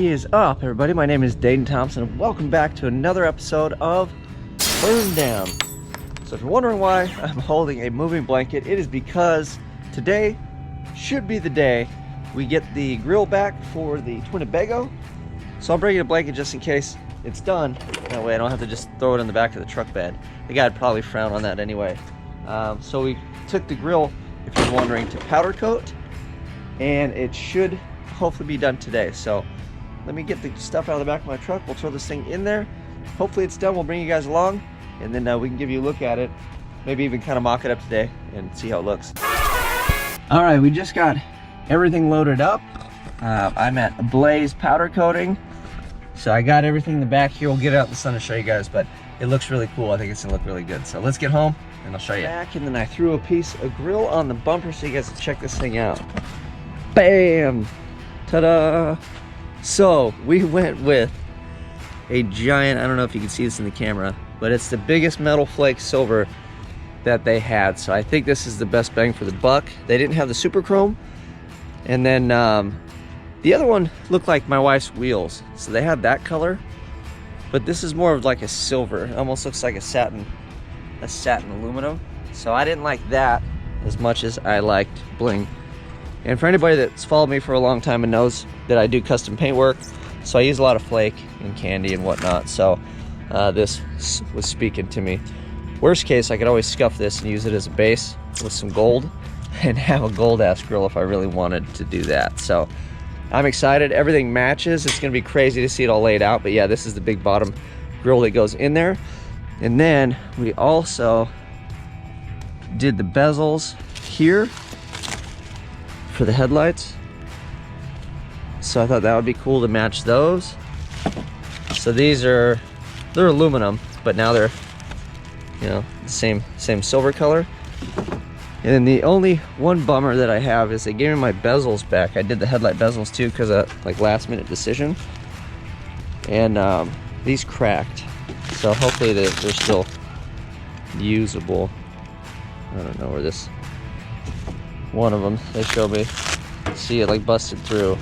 is up, everybody? My name is Dane Thompson, and welcome back to another episode of BurnDown. So if you're wondering why I'm holding a moving blanket, it is because today should be the day we get the grill back for the Twinnebago. So I'm bringing a blanket just in case it's done. That way I don't have to just throw it in the back of the truck bed. The guy'd probably frown on that anyway. So we took the grill, if you're wondering, to powder coat, and it should hopefully be done today. So let me get the stuff out of the back of my truck. We'll throw this thing in there. Hopefully it's done. We'll bring you guys along, and then we can give you a look at it. Maybe even kind of mock it up today and see how it looks. All right, we just got everything loaded up. I'm at Blaze powder coating. So I got everything in the back here. We'll get it out in the sun to show you guys, but it looks really cool. I think it's gonna look really good. So let's get home and I'll show you. Back, and then I threw a piece of grill on the bumper so you guys can check this thing out. Bam! Ta-da! So we went with a giant, I don't know if you can see this in the camera, but it's the biggest metal flake silver that they had. So I think this is the best bang for the buck. They didn't have the super chrome. And then the other one looked like my wife's wheels. So they had that color, but this is more of like a silver. It almost looks like a satin aluminum. So I didn't like that as much as I liked bling. And for anybody that's followed me for a long time and knows that I do custom paint work, so I use a lot of flake and candy and whatnot. So this was speaking to me. Worst case, I could always scuff this and use it as a base with some gold and have a gold ass grill if I really wanted to do that. So I'm excited. Everything matches. It's gonna be crazy to see it all laid out. But yeah, this is the big bottom grill that goes in there. And then we also did the bezels here for the headlights. So I thought that would be cool to match those. So they're aluminum, but now they're, you know, the same silver color. And then the only one bummer that I have is they gave me my bezels back. I did the headlight bezels too because of like last minute decision. And these cracked. So hopefully they're still usable. I don't know where this, one of them they showed me, see it like busted through.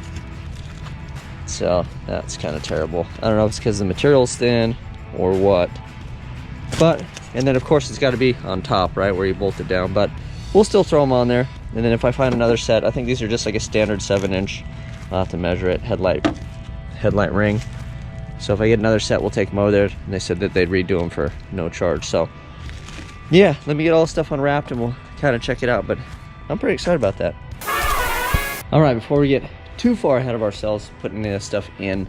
So that's kind of terrible. I don't know if it's because the material's thin or what. But, and then of course it's got to be on top, right, where you bolt it down. But we'll still throw them on there. And then if I find another set, I think these are just like a standard 7-inch. I'll have to measure it, headlight ring. So if I get another set, we'll take them over there. And they said that they'd redo them for no charge. So yeah, let me get all the stuff unwrapped and we'll kind of check it out. But I'm pretty excited about that. All right, before we get too far ahead of ourselves putting this stuff in,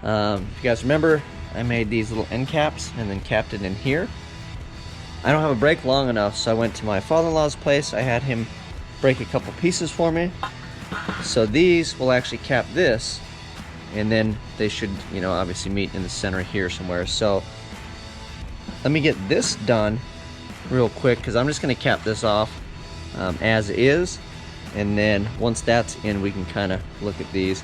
if you guys remember, I made these little end caps and then capped it in here. I don't have a brake long enough, so I went to my father-in-law's place. I had him break a couple pieces for me. So these will actually cap this, and then they should, you know, obviously meet in the center here somewhere. So let me get this done real quick because I'm just going to cap this off as is. And then once that's in, we can kind of look at these.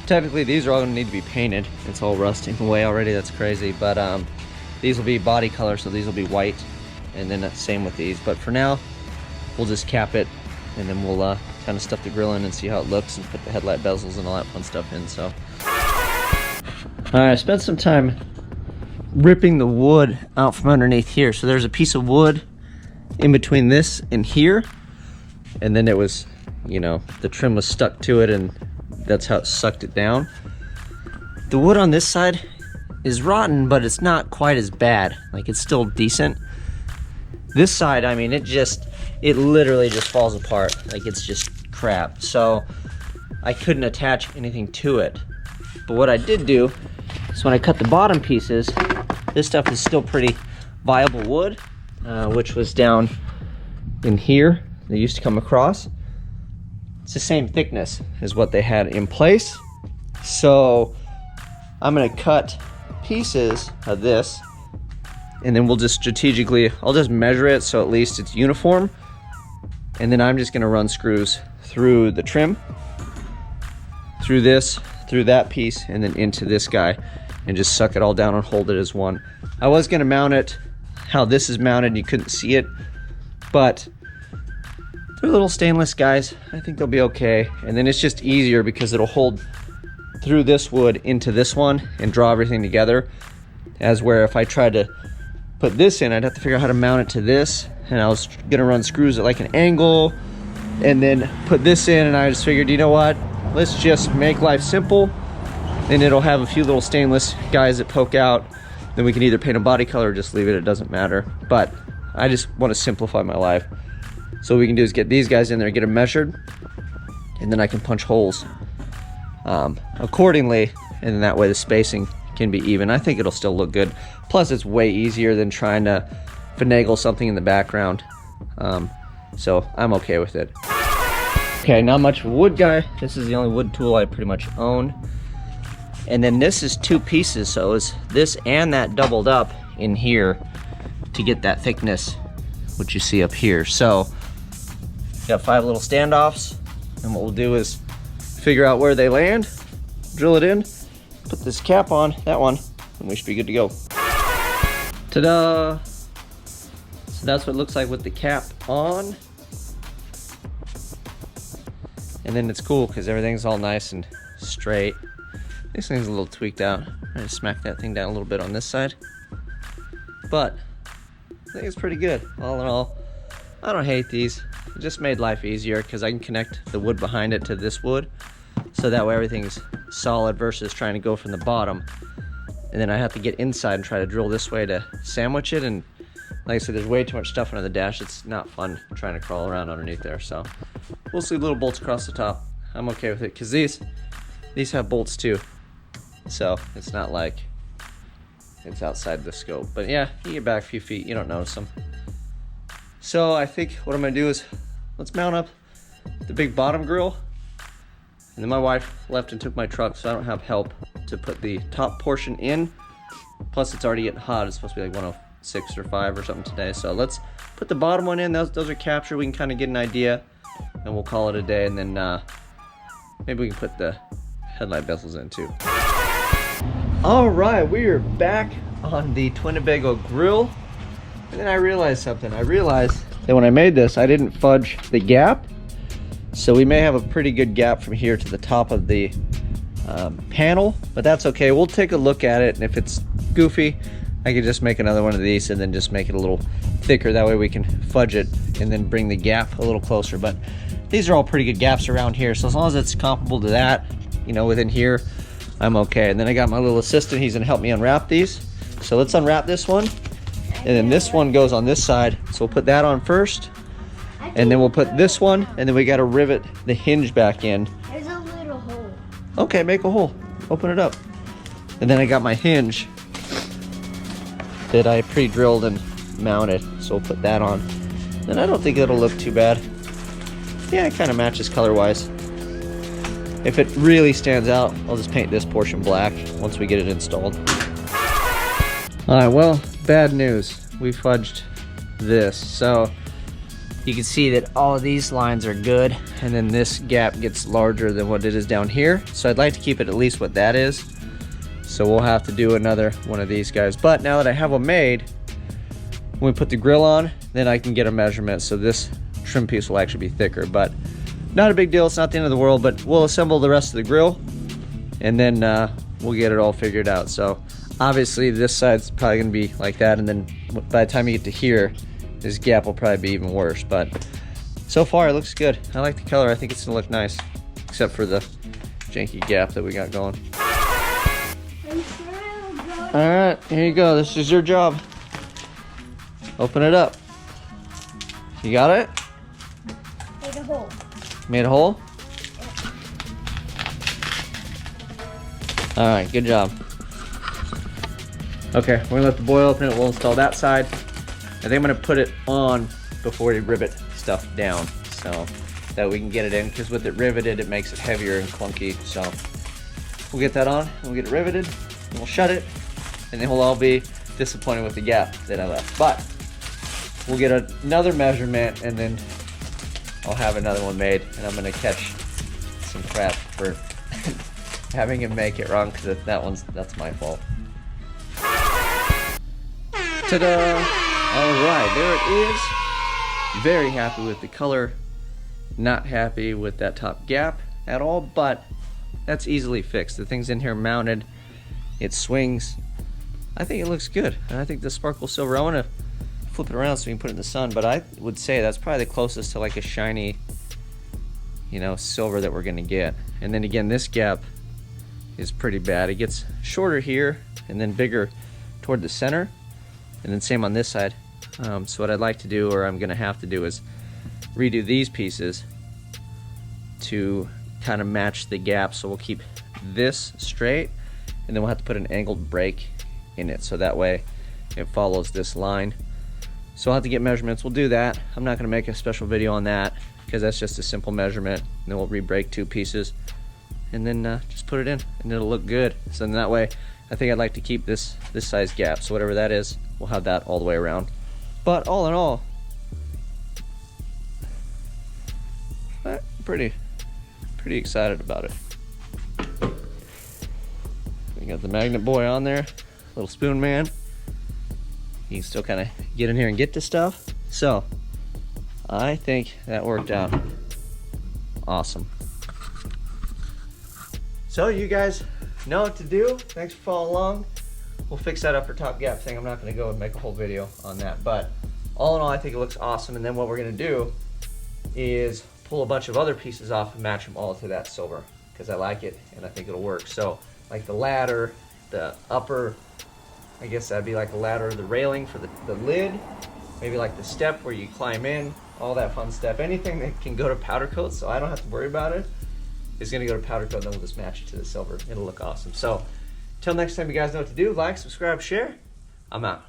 Technically, these are all going to need to be painted. It's all rusting away already. That's crazy. But these will be body color, so these will be white. And then same with these. But for now, we'll just cap it, and then we'll kind of stuff the grill in and see how it looks and put the headlight bezels and all that fun stuff in. So, all right, I spent some time ripping the wood out from underneath here. So there's a piece of wood in between this and here, and then it was, you know, the trim was stuck to it, and that's how it sucked it down. The wood on this side is rotten, but it's not quite as bad. Like, it's still decent. This side, I mean, it literally just falls apart. Like, it's just crap. So I couldn't attach anything to it. But what I did do is when I cut the bottom pieces, this stuff is still pretty viable wood, which was down in here. They used to come across. It's the same thickness as what they had in place. So I'm gonna cut pieces of this, and then we'll just strategically, I'll just measure it so at least it's uniform. And then I'm just gonna run screws through the trim, through this, through that piece, and then into this guy, and just suck it all down and hold it as one. I was gonna mount it how this is mounted, you couldn't see it, but they're little stainless guys. I think they'll be okay. And then it's just easier because it'll hold through this wood into this one and draw everything together. As where if I tried to put this in, I'd have to figure out how to mount it to this, and I was gonna run screws at like an angle and then put this in, and I just figured, you know what, let's just make life simple, and it'll have a few little stainless guys that poke out. Then we can either paint a body color or just leave it, it doesn't matter. But I just want to simplify my life. So what we can do is get these guys in there, get them measured, and then I can punch holes accordingly, and then that way the spacing can be even. I think it'll still look good. Plus it's way easier than trying to finagle something in the background. So I'm okay with it. Okay, not much of a wood guy. This is the only wood tool I pretty much own. And then this is 2 pieces, so it's this and that doubled up in here to get that thickness, which you see up here. So got 5 little standoffs, and what we'll do is figure out where they land, drill it in, put this cap on, that one, and we should be good to go. Ta-da! So that's what it looks like with the cap on. And then it's cool because everything's all nice and straight. This thing's a little tweaked out. I'm gonna smack that thing down a little bit on this side. But I think it's pretty good. All in all, I don't hate these. It just made life easier because I can connect the wood behind it to this wood. So that way everything's solid versus trying to go from the bottom. And then I have to get inside and try to drill this way to sandwich it. And like I said, there's way too much stuff under the dash. It's not fun trying to crawl around underneath there. So we'll see little bolts across the top. I'm okay with it because these have bolts too. So it's not like it's outside the scope. But yeah, you get back a few feet, you don't notice them. So I think what I'm gonna do is let's mount up the big bottom grill. And then my wife left and took my truck, so I don't have help to put the top portion in. Plus it's already getting hot. It's supposed to be like 106 or 5 or something today. So let's put the bottom one in. Those are captured. We can kind of get an idea and we'll call it a day. And then maybe we can put the headlight bezels in too. All right, we are back on the Twinnebago grill. And then I realized something. I realized that when I made this, I didn't fudge the gap. So we may have a pretty good gap from here to the top of the panel, but that's okay. We'll take a look at it, and if it's goofy, I can just make another one of these and then just make it a little thicker. That way we can fudge it and then bring the gap a little closer. But these are all pretty good gaps around here. So as long as it's comparable to that, you know, within here, I'm okay. And then I got my little assistant. He's gonna help me unwrap these. So let's unwrap this one. And then this one goes on this side. So we'll put that on first. And then we'll put this one, and then we gotta rivet the hinge back in. There's a little hole. Okay, make a hole. Open it up. And then I got my hinge that I pre-drilled and mounted. So we'll put that on. And I don't think it'll look too bad. Yeah, it kind of matches color-wise. If it really stands out, I'll just paint this portion black once we get it installed. Alright, well, bad news. We fudged this. So you can see that all of these lines are good, and then this gap gets larger than what it is down here. So I'd like to keep it at least what that is. So we'll have to do another one of these guys. But now that I have them made, when we put the grill on, then I can get a measurement. So this trim piece will actually be thicker, but not a big deal. It's not the end of the world, but we'll assemble the rest of the grill, and then we'll get it all figured out. So obviously this side's probably gonna be like that, and then by the time you get to here, this gap will probably be even worse. But so far it looks good. I like the color. I think it's gonna look nice, except for the janky gap that we got going. All right, here you go. This is your job. Open it up. You got it? Made a hole. Made a hole? All right, good job. Okay, we're gonna let the boy open it. We'll install that side. I think I'm gonna put it on before we rivet stuff down, so that we can get it in, because with it riveted, it makes it heavier and clunky. So we'll get that on, we'll get it riveted, and we'll shut it, and then we'll all be disappointed with the gap that I left. But we'll get another measurement, and then I'll have another one made, and I'm gonna catch some crap for having him make it wrong, because that's my fault. Ta-da! Alright, there it is. Very happy with the color. Not happy with that top gap at all, but that's easily fixed. The thing's in here mounted, it swings. I think it looks good, and I think the sparkle silver, I want to flip it around so we can put it in the sun, but I would say that's probably the closest to like a shiny, you know, silver that we're gonna get. And then again, this gap is pretty bad. It gets shorter here and then bigger toward the center, and then same on this side. So what I'd like to do, or I'm gonna have to do, is redo these pieces to kind of match the gap. So we'll keep this straight, and then we'll have to put an angled break in it so that way it follows this line. So I'll have to get measurements. We'll do that. I'm not gonna make a special video on that because that's just a simple measurement. And then we'll re-break 2 pieces and then just put it in, and it'll look good. So then that way, I think I'd like to keep this size gap. So whatever that is, we'll have that all the way around. But all in all, I'm pretty excited about it. We got the magnet boy on there, little spoon man. You can still kind of get in here and get to stuff. So I think that worked out awesome. So you guys know what to do. Thanks for following along. We'll fix that upper top gap thing. I'm not gonna go and make a whole video on that, but all in all, I think it looks awesome. And then what we're gonna do is pull a bunch of other pieces off and match them all to that silver, because I like it and I think it'll work. So like the ladder, the upper, I guess that'd be like the ladder, the railing for the lid, maybe like the step where you climb in, all that fun stuff. Anything that can go to powder coat so I don't have to worry about it is gonna go to powder coat, and then we'll just match it to the silver. It'll look awesome. So, till next time, you guys know what to do. Like, subscribe, share. I'm out.